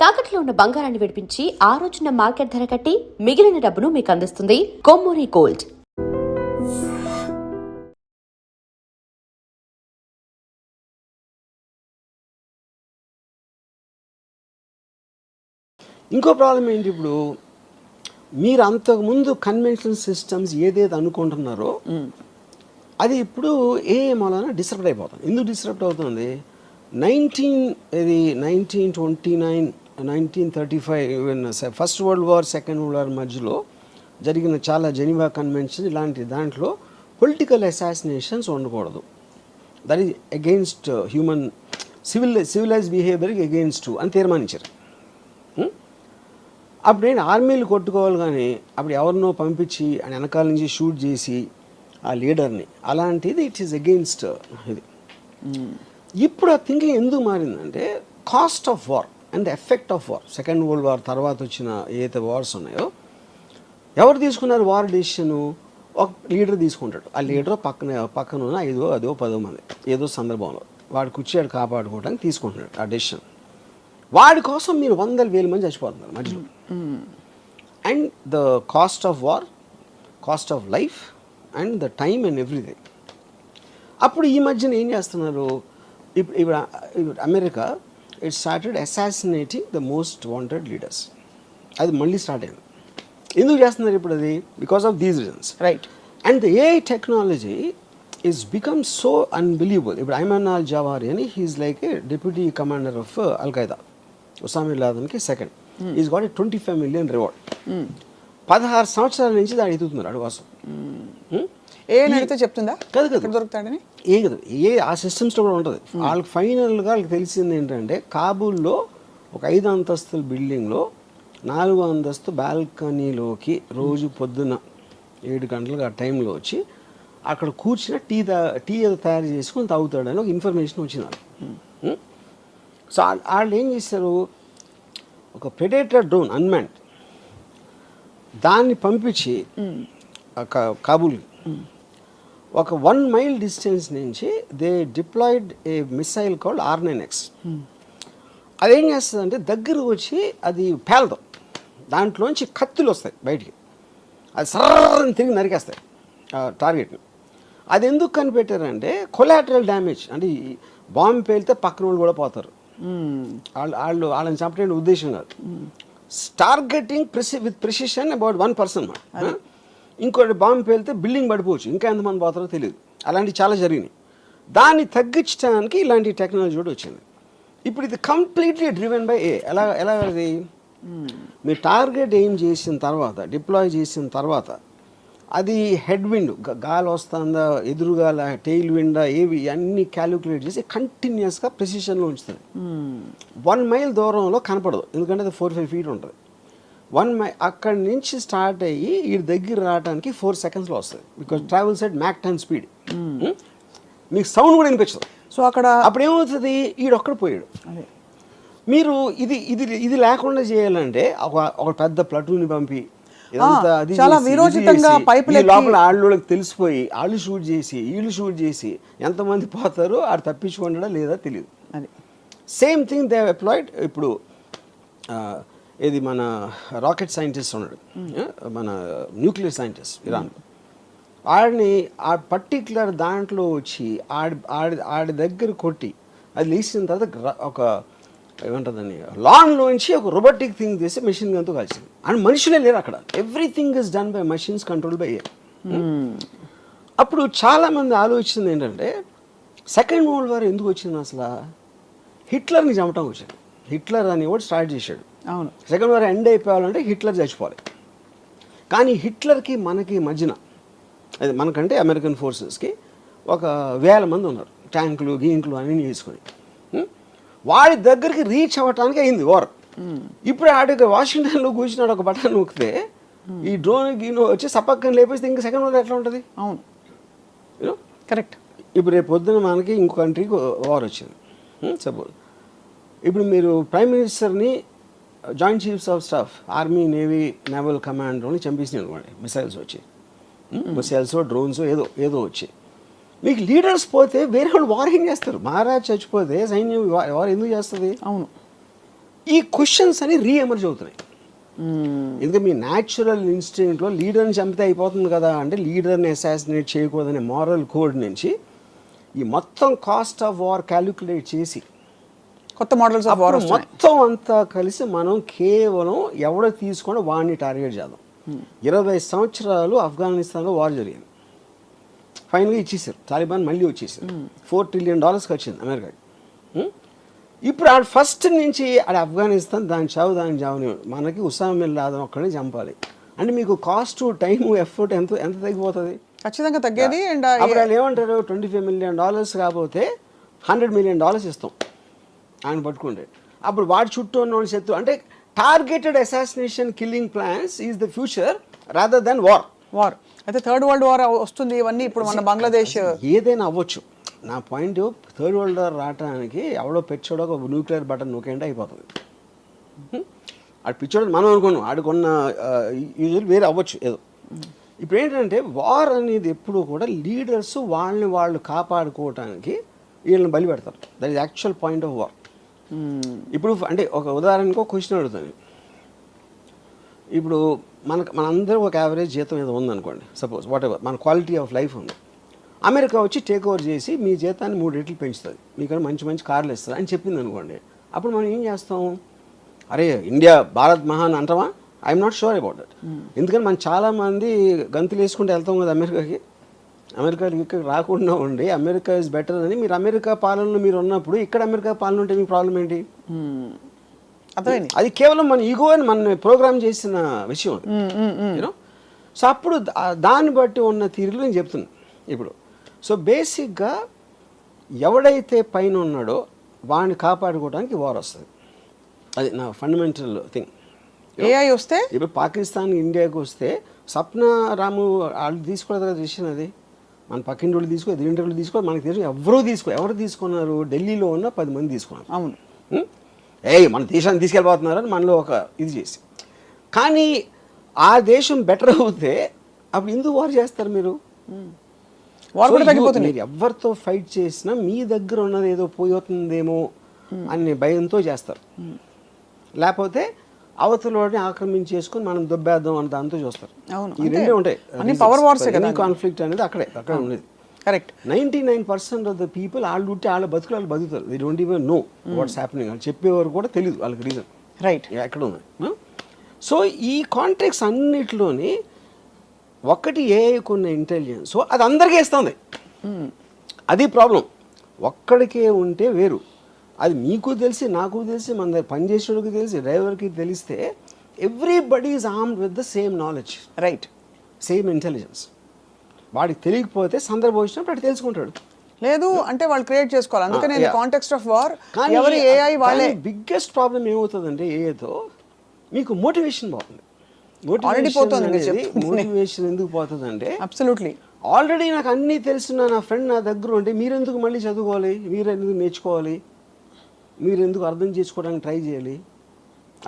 తాకట్లో ఉన్న బంగారాన్ని విడిపించి ఆ రోజున మార్కెట్ ధర కట్టి మిగిలిన డబ్బును మీకు అందిస్తుంది కొమ్మూరి గోల్డ్. ఇంకో ప్రాబ్లం ఏంటి, ఇప్పుడు మీరు అంతకుముందు కన్వెన్షనల్ సిస్టమ్స్ ఏదైతే అనుకుంటున్నారో అది ఇప్పుడు ఏ మూలన డిస్టర్బ్ అయిపోతుంది. ఎందుకు డిస్టర్బ్ అవుతుంది? 1929 1935 First World War, Second World War మధ్యలో జరిగిన చాలా జెనీవా కన్వెన్షన్ ఇలాంటి దాంట్లో పొలిటికల్ అసాసినేషన్స్ ఉండకూడదు. That is against human civilize బిహేవియర్కి అగెయిన్స్ట్ అని తీర్మానించారు. అప్పుడు నేను ఆర్మీలు కొట్టుకోవాలి, కానీ అప్పుడు ఎవరినో పంపించి ఆయన వెనకాల నుంచి షూట్ చేసి ఆ లీడర్ని, అలాంటిది ఇట్ ఈస్ అగెయిన్స్ట్ ఇది. ఇప్పుడు ఆ థింకింగ్ ఎందుకు మారిందంటే cost of war and effect of war. Second World War తర్వాత వచ్చిన ఏదైతే వార్స్ ఉన్నాయో, ఎవరు తీసుకున్నారు వార్ డెసిషను? ఒక లీడర్ తీసుకుంటాడు. ఆ లీడర్ పక్కన ఉన్న 5-10 మంది ఏదో సందర్భంలో వాడు కూర్చోడు కాపాడుకోవడానికి తీసుకుంటున్నాడు ఆ డెసిషన్. వాడి కోసం మీరు 100,000 మంది చచ్చిపోతున్నారు మధ్యలో. And the cost of war, cost of life and the time and everything. అప్పుడు ఈ మధ్యన ఏం చేస్తున్నారు, ఇప్పుడు America it started assassinating the most wanted leaders. అది మళ్ళీ స్టార్ట్ అయింది. ఎందుకు చేస్తున్నారు ఇప్పుడు అది? Because of these reasons, right? And the AI technology is become so unbelievable. ఇప్పుడు ఐమాన్ అల్ జవారి అని he's like a deputy commander of al-Qaeda, Osama bin లాదెన్కి second. Is got 25 million reward. 16 సంవత్సరాల నుంచి దాన్ని ఎదుగుతున్నారు అడు కోసం. ఏ అడిగితే చెప్తుందా కదా దొరుకుతాడని? ఏ కదా, ఏ ఆ సిస్టమ్స్లో కూడా ఉంటుంది. వాళ్ళకి ఫైనల్గా వాళ్ళకి తెలిసింది ఏంటంటే, కాబూల్లో ఒక 5 అంతస్తుల బిల్డింగ్లో 4వ అంతస్తు బాల్కనీలోకి రోజు పొద్దున 7 గంటలకు ఆ టైంలో వచ్చి అక్కడ కూర్చుని టీ ఏదో తయారు చేసుకొని తాగుతాడని ఒక ఇన్ఫర్మేషన్ వచ్చినారు. సో వాళ్ళు ఏం చేశారు, ఒక ప్రెడేటర్ డ్రోన్ అన్మాన్డ్ దాన్ని పంపించి కాబూల్ ఒక 1 mile డిస్టెన్స్ నుంచి they deployed a missile called R9X. అదేం చేస్తుందంటే దగ్గర వచ్చి అది పేలదు, దాంట్లోంచి కత్తులు వస్తాయి బయటికి, అది సర్రని తిరిగి నరికేస్తాయి టార్గెట్ని. అది ఎందుకు కనిపెట్టారంటే కొలాటరల్ డ్యామేజ్, అంటే బాంబు పేలితే పక్కన వాళ్ళు కూడా పోతారు, వాళ్ళని చంపడానికి ఉద్దేశం కాదు. Targeting with precision about 1 person. ఇంకోటి బాంబు పేలితే బిల్డింగ్ పడిపోవచ్చు, ఇంకా ఎంతమంది పోతారో తెలియదు. అలాంటివి చాలా జరిగినాయి. దాన్ని తగ్గించడానికి ఇలాంటి టెక్నాలజీ కూడా వచ్చింది. ఇప్పుడు ఇది కంప్లీట్లీ డ్రివెన్ బై ఎలా అది మీరు టార్గెట్ ఏం చేసిన తర్వాత, డిప్లాయ్ చేసిన తర్వాత, అది హెడ్ విండ్ గాలి వస్తుందా, ఎదురుగాల, టెయిల్ విండా, ఏవి అన్నీ క్యాలిక్యులేట్ చేసి కంటిన్యూస్గా ప్రెసిషన్లో ఉంచుతుంది. 1 mile దూరంలో కనపడదు, ఎందుకంటే అది 4-5 feet ఉంటుంది. 1 mile అక్కడి నుంచి స్టార్ట్ అయ్యి ఈ దగ్గర రావడానికి 4 secondsలో వస్తుంది. Because travels at Mach 10 speed. మీకు సౌండ్ కూడా వినిపించదు. సో అక్కడ అప్పుడు ఏమవుతుంది, ఈడొక్కడ పోయాడు. మీరు ఇది లేకుండా చేయాలంటే ఒక పెద్ద ప్లటూన్ని పంపి చాలా విరోచితంగా లోపల వాళ్ళకి తెలిసిపోయి వాళ్ళు షూట్ చేసి వీళ్ళు షూట్ చేసి ఎంతమంది పోతారో ఆడు తప్పించుకుంటాడా లేదా తెలియదు. Same thing they applied. ఇప్పుడు ఇది మన రాకెట్ సైంటిస్ట్ ఉన్నాడు, మన న్యూక్లియర్ సైంటిస్ట్ ఇరాన్, ఆడిని ఆ పర్టిక్యులర్ దాంట్లో వచ్చి ఆడి దగ్గర కొట్టి అది లేచిన తర్వాత ఒక ఏమంటుందని లాన్లోంచి ఒక రోబోటిక్ థింగ్ చేసి మెషిన్ గన్తో కలిసింది. అండ్ మనుషులే లేరు అక్కడ, everything is done by machines control by air. అప్పుడు చాలామంది ఆలోచించింది ఏంటంటే, సెకండ్ వరల్డ్ వార్ ఎందుకు వచ్చింది అసలు? హిట్లర్ని చంపటం వచ్చింది. హిట్లర్ అని కూడా స్టార్ట్ చేశాడు. అవును, సెకండ్ వార్ ఎండ్ అయిపోవాలంటే హిట్లర్ చచ్చిపోవాలి. కానీ హిట్లర్కి మనకి మధ్యన, అది మనకంటే అమెరికన్ ఫోర్సెస్కి ఒక 1000 మంది ఉన్నారు, ట్యాంకులు గీంకులు అన్నీ చేసుకొని. వాడి దగ్గరికి రీచ్ అవ్వటానికి అయింది వార్. ఇప్పుడు ఆడికి వాషింగ్టన్లో కూర్చున్నాడు, ఒక బటన్ నొక్కితే ఈ డ్రోన్ గీనో వచ్చి సపక్కని లేపేస్తే ఇంకా సెకండ్ వార్ ఎట్లా ఉంటుంది? అవును, కరెక్ట్. ఇప్పుడు రేపు పొద్దున మనకి ఇంకో కంట్రీకి వార్ వచ్చింది సపోజ్. ఇప్పుడు మీరు ప్రైమ్ మినిస్టర్ని, joint chiefs of staff, army, navy, naval కమాండర్ని చంపేసినాయి అనుకోండి, మిసైల్స్ వచ్చి, మిసైల్స్ డ్రోన్స్ ఏదో వచ్చి, మీకు లీడర్స్ పోతే వేరే వాళ్ళు వార్ ఏం చేస్తారు? మహారాజ్ చచ్చిపోతే సైన్యం వార్ ఎందుకు చేస్తుంది? అవును, ఈ క్వశ్చన్స్ అని రీఎమర్జ్ అవుతున్నాయి. ఎందుకంటే మీ న్యాచురల్ ఇన్స్టింక్ట్లో లీడర్ని చంపితే అయిపోతుంది కదా అంటే లీడర్ని అసాసినేట్ చేయకూడదనే మారల్ కోడ్ నుంచి ఈ మొత్తం కాస్ట్ ఆఫ్ వార్ క్యాలిక్యులేట్ చేసి కొత్త మోడల్స్ ఆఫ్ వార్ మొత్తం అంతా కలిసి మనం కేవలం ఎవడో తీసుకొని వాడిని టార్గెట్ చేద్దాం. 20 సంవత్సరాలు ఆఫ్ఘనిస్తాన్లో వార్ జరిగింది. ఫైనల్గా ఇచ్చేసారు, తాలిబాన్ మళ్ళీ వచ్చేసారు. $4 trillion ఖర్చింది అమెరికాకి. ఇప్పుడు ఆడ ఫస్ట్ నుంచి ఆడ ఆఫ్ఘనిస్తాన్ దాని చావుని మనకి ఉసామా బిన్ లాదెన్ ఒక్కడే చంపాలి అంటే మీకు కాస్ట్ టైం ఎఫర్ట్ ఎంత తగ్గిపోతుంది? ఖచ్చితంగా తగ్గేది. అండ్ అప్పుడు వాళ్ళు ఏమంటారు, $25 million కాకపోతే $100 million ఇస్తాం ఆయన పట్టుకుంటే. అప్పుడు వాడి చుట్టూ ఉన్న వాళ్ళు శత్రు అంటే targeted assassination killing plans is the future rather than war. అయితే థర్డ్ వరల్డ్ వార్ వస్తుంది. ఇవన్నీ ఇప్పుడు మన బంగ్లాదేశ్ ఏదైనా అవ్వచ్చు. నా పాయింట్ థర్డ్ వరల్డ్ వార్ రావడానికి ఎవడో పెచ్చోడో ఒక న్యూక్లియర్ బటన్ నొక్కేంటే అయిపోతుంది. ఆడు పిచ్చోడు మనం అనుకున్నాం, ఆడుకున్న యూజువల్ వేరే అవ్వచ్చు ఏదో. ఇప్పుడు ఏంటంటే వార్ అనేది ఎప్పుడు కూడా లీడర్స్ వాళ్ళని వాళ్ళు కాపాడుకోవటానికి వీళ్ళని బలి పెడతారు. That is actual point of war. ఇప్పుడు అంటే ఒక ఉదాహరణకు ఒక క్వశ్చన్ అడుగుతాను. ఇప్పుడు మనందరూ ఒక యావరేజ్ జీతం ఏదో ఉందనుకోండి, సపోజ్ వాట్ ఎవర్ మన క్వాలిటీ ఆఫ్ లైఫ్ ఉంది. అమెరికా వచ్చి టేక్ ఓవర్ చేసి మీ జీతాన్ని 3 రెట్లు పెంచుతుంది, మీకు మంచి కార్లు ఇస్తుంది అని చెప్పింది అనుకోండి. అప్పుడు మనం ఏం చేస్తాం, అరే ఇండియా భారత్ మహాన్ అంటామా? I'm not sure about that. ఎందుకంటే మనం చాలామంది గంతులు వేసుకుంటూ వెళ్తాం కదా అమెరికాకి. అమెరికాకి ఇక్కడ రాకుండా ఉండి అమెరికా ఇస్ బెటర్ అని మీరు అమెరికా పాలనలో మీరు ఉన్నప్పుడు ఇక్కడ అమెరికా పాలన ఉంటే మీ ప్రాబ్లం ఏంటి? అది కేవలం మన ఈగో అని మన ప్రోగ్రామ్ చేసిన విషయం యూనో. సో అప్పుడు దాన్ని బట్టి ఉన్న తీరులో నేను చెప్తున్నాను ఇప్పుడు. సో బేసిక్గా ఎవడైతే పైన ఉన్నాడో వాడిని కాపాడుకోవడానికి వార్ వస్తుంది. అది నా ఫండమెంటల్ థింగ్. ఏఐ వస్తే ఇప్పుడు పాకిస్తాన్ ఇండియాకి వస్తే సప్న రాము వాళ్ళు తీసుకోలేదు కదా డిసిషన్. అది మన పక్కింటి వాళ్ళు తీసుకో, ఎదురింటి వాళ్ళు తీసుకో, మనకి తెలిసి ఎవరు తీసుకున్నారు? ఢిల్లీలో ఉన్న 10 మంది తీసుకున్నారు. అవును, మన దేశాన్ని తీసుకెళ్ళిపోతున్నారని మనలో ఒక ఇది చేసి. కానీ ఆ దేశం బెటర్ అవుతే అప్పుడు ఎందుకు వార్ చేస్తారు మీరు? మీరు ఎవరితో ఫైట్ చేసినా మీ దగ్గర ఉన్నది ఏదో పోతుందేమో అనే భయంతో చేస్తారు. లేకపోతే అవతలని ఆక్రమించేసుకుని మనం దొబ్బేద్దాం అని దాంతో చూస్తారు. ఈ రెండే ఉంటాయి. కాన్ఫ్లిక్ట్ అనేది అక్కడ ఉండేది. కరెక్ట్. 99% ఆఫ్ ద పీపుల్ వాళ్ళు ఉంటే వాళ్ళ బతుకులు వాళ్ళు బతుకుతారు. They don't even know what's happening. వాళ్ళు చెప్పేవారు కూడా తెలియదు వాళ్ళకి రీజన్ రైట్ ఎక్కడ ఉంది. సో ఈ కాంట్రాక్ట్స్ అన్నిటిలోని ఒకటి ఏఐకున్న ఇంటెలిజెన్స్ అది అందరికీ ఇస్తుంది. అది ప్రాబ్లం. ఒక్కడికే ఉంటే వేరు. అది మీకు తెలిసి, నాకు తెలిసి, మన దగ్గర పనిచేసేవాడికి తెలిసి, డ్రైవర్కి తెలిస్తే everybody is armed with the same knowledge, right, same intelligence. వాడికి తెలియకపోతే సందర్భం వచ్చినప్పుడు అటు తెలుసుకుంటాడు. లేదు అంటే వాళ్ళు క్రియేట్ చేసుకోవాలి. అందుకనే కాంటెక్స్ట్ ఆఫ్ వార్ ఎవరి ఏఐ వాళ్ళే. బిగ్గెస్ట్ ప్రాబ్లం ఏమవుతుందంటే ఏఐతో మీకు మోటివేషన్ పోతుంది. మోటివేషన్ ఎందుకు పోతుంది అంటే అబ్సల్యూట్లీ ఆల్రెడీ నాకు అన్నీ తెలిసిన నా ఫ్రెండ్ నా దగ్గర ఉంటే మీరెందుకు మళ్ళీ చదువుకోవాలి, మీరెందుకు నేర్చుకోవాలి, మీరెందుకు అర్థం చేసుకోవడానికి ట్రై చేయాలి?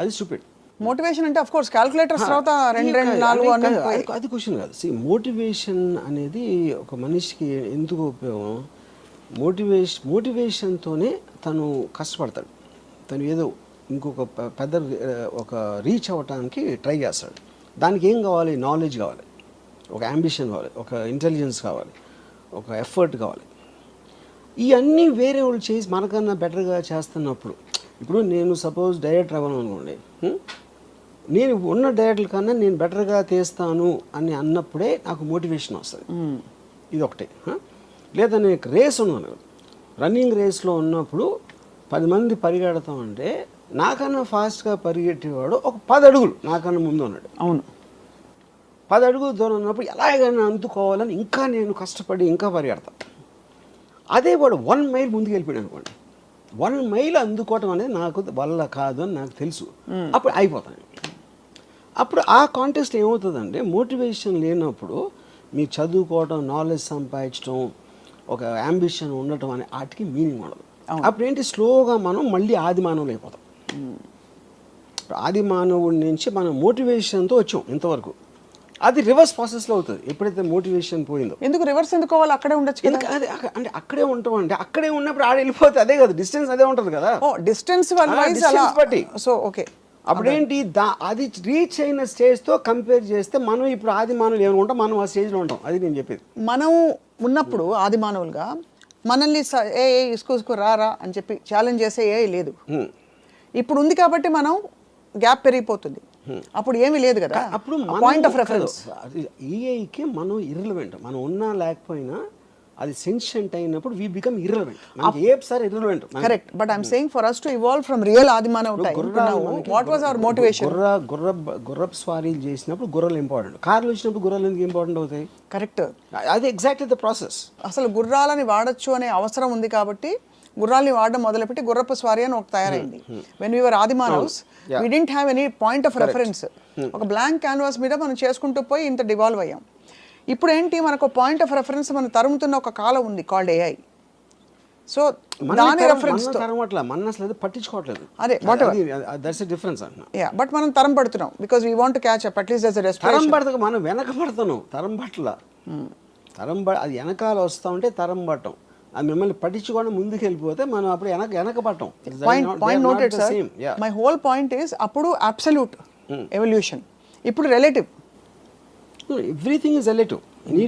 అది స్టూపిడ్. మోటివేషన్ అంటే ఆఫ్ కోర్స్ క్యాలిక్యులేటర్స్ తర్వాత 2 4 అది క్వశ్చన్ కాదు. మోటివేషన్ అనేది ఒక మనిషికి ఎందుకు ఉపయోగం? మోటివేషన్తోనే తను కష్టపడతాడు. తను ఏదో ఇంకొక పెద్ద ఒక రీచ్ అవ్వటానికి ట్రై చేస్తాడు. దానికి ఏం కావాలి? నాలెడ్జ్ కావాలి, ఒక అంబిషన్ కావాలి, ఒక ఇంటెలిజెన్స్ కావాలి, ఒక ఎఫర్ట్ కావాలి. ఇవన్నీ వేరే వాళ్ళు చేసి మనకన్నా బెటర్గా చేస్తున్నప్పుడు, ఇప్పుడు నేను సపోజ్ డైరెక్టర్ అవ్వను అనుకోండి, నేను ఉన్న డైరెక్టర్ కన్నా నేను బెటర్గా తీస్తాను అని అన్నప్పుడే నాకు మోటివేషన్ వస్తుంది. ఇది ఒకటి. లేదా నేను రేస్ ఉన్నాను, రన్నింగ్ రేస్లో ఉన్నప్పుడు 10 మంది పరిగెడతామంటే నాకన్నా ఫాస్ట్గా పరిగెట్టేవాడు ఒక 10 అడుగులు నాకన్నా ముందు ఉన్నాడు. అవును, 10 అడుగులు దూరం ఉన్నప్పుడు ఎలాగైనా అందుకోవాలని ఇంకా నేను కష్టపడి ఇంకా పరిగెడతాను. అదే వాడు 1 మైల్ ముందుకు వెళ్ళిపోయాడు అనుకోండి, 1 మైల్ అందుకోవటం అనేది నాకు వల్ల కాదు అని నాకు తెలుసు. అప్పుడు అయిపోతాను. అప్పుడు ఆ కాంటెస్ట్ ఏమవుతుందంటే మోటివేషన్ లేనప్పుడు మీరు చదువుకోవటం, నాలెడ్జ్ సంపాదించడం, ఒక అంబిషన్ ఉండటం అనే వాటికి మీనింగ్ ఉండదు. అప్పుడు ఏంటి, స్లోగా మనం మళ్ళీ ఆది మానవులు అయిపోతాం. ఆది మానవుడి నుంచి మనం మోటివేషన్తో వచ్చాం ఇంతవరకు. అది రివర్స్ ప్రాసెస్లో అవుతుంది ఎప్పుడైతే మోటివేషన్ పోయిందో. ఎందుకు రివర్స్ ఎందుకోవాలి, అక్కడే ఉండొచ్చు కదా. ఎందుకు అది అంటే అక్కడే ఉంటాం అంటే అక్కడే ఉన్నప్పుడు ఆడ వెళ్ళిపోతే అదే కదా డిస్టెన్స్ అదే ఉంటుంది కదా. ఓ డిస్టెన్స్ వైజ్ distance బట్టి. So okay. అప్పుడేంటి అది రీచ్ అయిన స్టేజ్తో కంపేర్ చేస్తే మనం ఇప్పుడు ఆది మానవులు ఏమైనా ఉంటాం, మనం ఆ స్టేజ్లో ఉంటాం. అది నేను చెప్పేది. మనం ఉన్నప్పుడు ఆది మానవులుగా మనల్ని ఏ ఇసుకు రారా అని చెప్పి ఛాలెంజ్ చేసే ఏ లేదు. ఇప్పుడు ఉంది కాబట్టి మనం గ్యాప్ పెరిగిపోతుంది. అప్పుడు ఏమీ లేదు కదా. అప్పుడు పాయింట్ ఆఫ్ రెఫరెన్స్ ఏఐకి మనం ఇర్రిలవెంట్. మనం ఉన్నా లేకపోయినా అది సెన్షియంట్ అయినప్పుడు వీ బికమ్ ఇర్రిలవెంట్. మనకి ఏ sir irrelevant. Correct. But I'm saying for us to evolve from real ఆది మానవ time what was our motivation. గుర్రపు స్వారీలు చేసినప్పుడు గుర్రాలు ఇంపార్టెంట్. కార్లు వచ్చినప్పుడు గుర్రాలు ఎందుకు ఇంపార్టెంట్ అవుతాయి? కరెక్ట్. అది ఎగ్జాక్ట్లీ ద ప్రాసెస్. అసలు గుర్రాలని వాడచ్చు అనే అవసరం ఉంది కాబట్టి గుర్రాలని వాడడం మొదలుపెట్టి గుర్రపు స్వారీ అని ఒక తయారైంది. వెన్ వీ వర్ ఆది మానవ్స్ we didn't have any point of reference. ఒక బ్లాంక్ క్యాన్వాస్ మీద మనం చేసుకుంటూ పోయి ఇంత డివాల్వ్ అయ్యాం. ఇప్పుడు ఏంటి, మనకు పాయింట్ ఆఫ్ రెఫరెన్స్ మనం తరుముతున్న ఒక కాలం ఉంది కాల్డ్ ఏఐ. సో దాని రెఫరెన్స్ తో మన అసలు పట్టించుకోవట్లేదు. అదే దట్స్ ఎ డిఫరెన్స్ అంటున్నా. యా బట్ మనం తరం పడుతున్నాం because we want to catch up at least as a respiration. తరం పడతాం, మనం వెనక పడతాను. తరం పట్ల అది వెనకాల వస్తూ ఉంటే తరం పట్టం. అది మిమ్మల్ని పట్టించుకోవడం ముందుకు వెళ్ళిపోతే మనం అప్పుడు వెనక పట్టం. Point noted sir. My whole point is అప్పుడు అబ్సల్యూట్ ఎవల్యూషన్, ఇప్పుడు relative. Everything is relative. Need